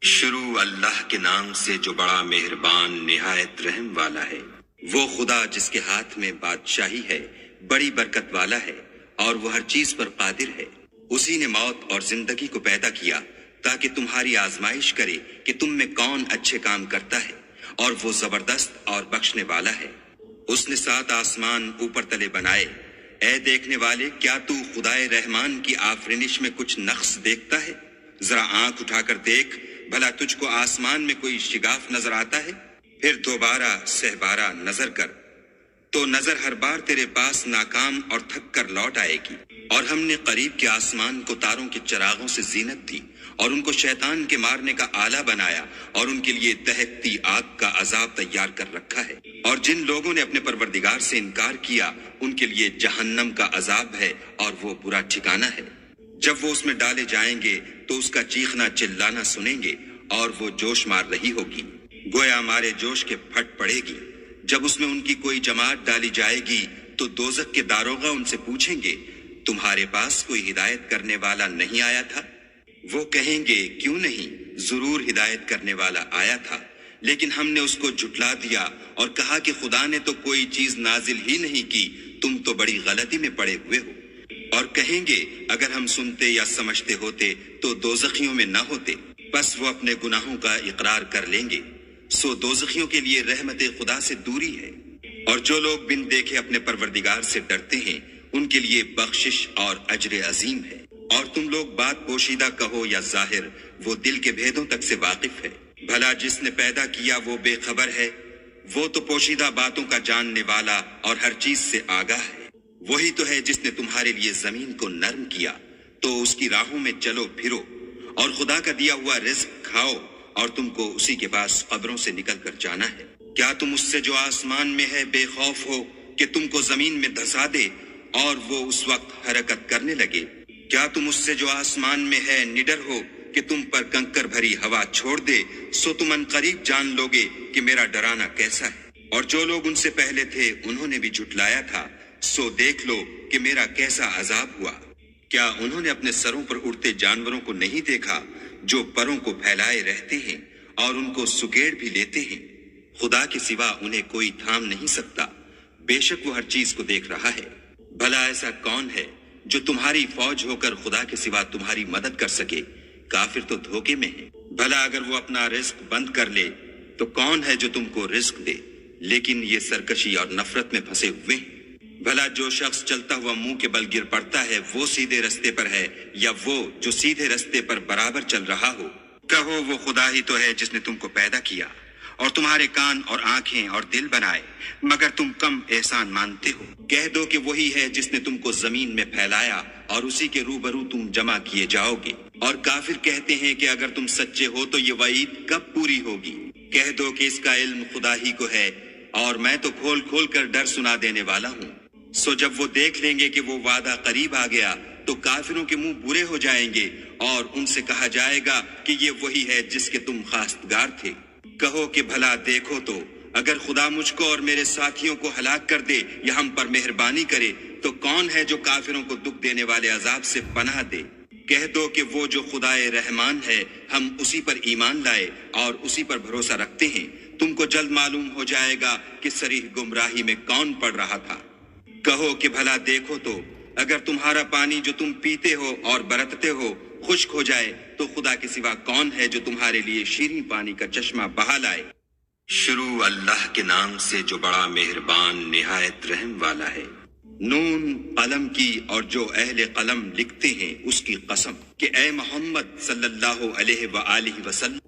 شروع اللہ کے نام سے جو بڑا مہربان نہایت رحم والا ہے۔ وہ خدا جس کے ہاتھ میں بادشاہی ہے، بڑی برکت والا ہے اور وہ ہر چیز پر قادر ہے۔ اسی نے موت اور زندگی کو پیدا کیا تاکہ تمہاری آزمائش کرے کہ تم میں کون اچھے کام کرتا ہے، اور وہ زبردست اور بخشنے والا ہے۔ اس نے 7 آسمان اوپر تلے بنائے۔ اے دیکھنے والے، کیا تو خدائے رحمان کی آفرینش میں کچھ نقص دیکھتا ہے؟ ذرا آنکھ اٹھا کر دیکھ، بھلا تجھ کو آسمان میں کوئی شگاف نظر آتا ہے؟ پھر دوبارہ سہبارہ نظر کر تو نظر ہر بار تیرے پاس ناکام اور تھک کر لوٹ آئے گی۔ اور ہم نے قریب کے آسمان کو تاروں کے چراغوں سے زینت دی، اور ان کو شیطان کے مارنے کا آلہ بنایا، اور ان کے لیے دہکتی آگ کا عذاب تیار کر رکھا ہے۔ اور جن لوگوں نے اپنے پروردگار سے انکار کیا، ان کے لیے جہنم کا عذاب ہے، اور وہ برا ٹھکانہ ہے۔ جب وہ اس میں ڈالے جائیں گے تو اس کا چیخنا چلانا سنیں گے، اور وہ جوش مار رہی ہوگی، گویا مارے جوش کے پھٹ پڑے گی۔ جب اس میں ان کی کوئی جماعت ڈالی جائے گی تو دوزخ کے داروغہ ان سے پوچھیں گے، تمہارے پاس کوئی ہدایت کرنے والا نہیں آیا تھا؟ وہ کہیں گے، کیوں نہیں، ضرور ہدایت کرنے والا آیا تھا، لیکن ہم نے اس کو جھٹلا دیا اور کہا کہ خدا نے تو کوئی چیز نازل ہی نہیں کی، تم تو بڑی غلطی میں پڑے ہوئے ہو۔ اور کہیں گے، اگر ہم سنتے یا سمجھتے ہوتے تو دوزخیوں میں نہ ہوتے۔ بس وہ اپنے گناہوں کا اقرار کر لیں گے، سو دوزخیوں کے لیے رحمت خدا سے دوری ہے۔ اور جو لوگ بن دیکھے اپنے پروردگار سے ڈرتے ہیں، ان کے لیے بخشش اور اجر عظیم ہے۔ اور تم لوگ بات پوشیدہ کہو یا ظاہر، وہ دل کے بھیدوں تک سے واقف ہے۔ بھلا جس نے پیدا کیا وہ بے خبر ہے؟ وہ تو پوشیدہ باتوں کا جاننے والا اور ہر چیز سے آگاہ ہے۔ وہی تو ہے جس نے تمہارے لیے زمین کو نرم کیا، تو اس کی راہوں میں چلو پھرو، اور خدا کا دیا ہوا رزق کھاؤ، اور تم کو اسی کے پاس قبروں سے نکل کر جانا ہے۔ کیا تم اس سے جو آسمان میں ہے بے خوف ہو کہ تم کو زمین میں دھسا دے اور وہ اس وقت حرکت کرنے لگے؟ کیا تم اس سے جو آسمان میں ہے نڈر ہو کہ تم پر کنکر بھری ہوا چھوڑ دے؟ سو تم ان قریب جان لوگے کہ میرا ڈرانا کیسا ہے۔ اور جو لوگ ان سے پہلے تھے انہوں نے بھی جھٹلایا تھا، سو دیکھ لو کہ میرا کیسا عذاب ہوا۔ کیا انہوں نے اپنے سروں پر اڑتے جانوروں کو نہیں دیکھا جو پروں کو پھیلائے رہتے ہیں اور ان کو سکیڑ بھی لیتے ہیں؟ خدا کے سوا انہیں کوئی تھام نہیں سکتا، بے شک وہ ہر چیز کو دیکھ رہا ہے۔ بھلا ایسا کون ہے جو تمہاری فوج ہو کر خدا کے سوا تمہاری مدد کر سکے؟ کافر تو دھوکے میں ہے۔ بھلا اگر وہ اپنا رزق بند کر لے تو کون ہے جو تم کو رزق دے؟ لیکن یہ سرکشی اور نفرت میں پھنسے ہوئے ہیں۔ بھلا جو شخص چلتا ہوا منہ کے بل گر پڑتا ہے وہ سیدھے رستے پر ہے، یا وہ جو سیدھے رستے پر برابر چل رہا ہو؟ کہو، وہ خدا ہی تو ہے جس نے تم کو پیدا کیا اور تمہارے کان اور آنکھیں اور دل بنائے، مگر تم کم احسان مانتے ہو۔ کہہ دو کہ وہی ہے جس نے تم کو زمین میں پھیلایا اور اسی کے روبرو تم جمع کیے جاؤ گے۔ اور کافر کہتے ہیں کہ اگر تم سچے ہو تو یہ وعید کب پوری ہوگی؟ کہہ دو کہ اس کا علم خدا ہی کو ہے، اور میں تو کھول کھول کر ڈر سنا دینے والا ہوں۔ سو جب وہ دیکھ لیں گے کہ وہ وعدہ قریب آ گیا تو کافروں کے منہ برے ہو جائیں گے، اور ان سے کہا جائے گا کہ یہ وہی ہے جس کے تم خواستگار تھے۔ کہو کہ بھلا دیکھو تو، اگر خدا مجھ کو اور میرے ساتھیوں کو ہلاک کر دے یا ہم پر مہربانی کرے تو کون ہے جو کافروں کو دکھ دینے والے عذاب سے پناہ دے؟ کہہ دو کہ وہ جو خدائے رحمان ہے، ہم اسی پر ایمان لائے اور اسی پر بھروسہ رکھتے ہیں۔ تم کو جلد معلوم ہو جائے گا کہ صریح گمراہی میں کون پڑ رہا تھا۔ کہو کہ بھلا دیکھو تو، اگر تمہارا پانی جو تم پیتے ہو اور برتتے ہو خشک ہو جائے تو خدا کے سوا کون ہے جو تمہارے لیے شیریں پانی کا چشمہ بہا لائے؟ شروع اللہ کے نام سے جو بڑا مہربان نہایت رحم والا ہے۔ نون، قلم کی اور جو اہل قلم لکھتے ہیں اس کی قسم کہ اے محمد صلی اللہ علیہ وآلہ وسلم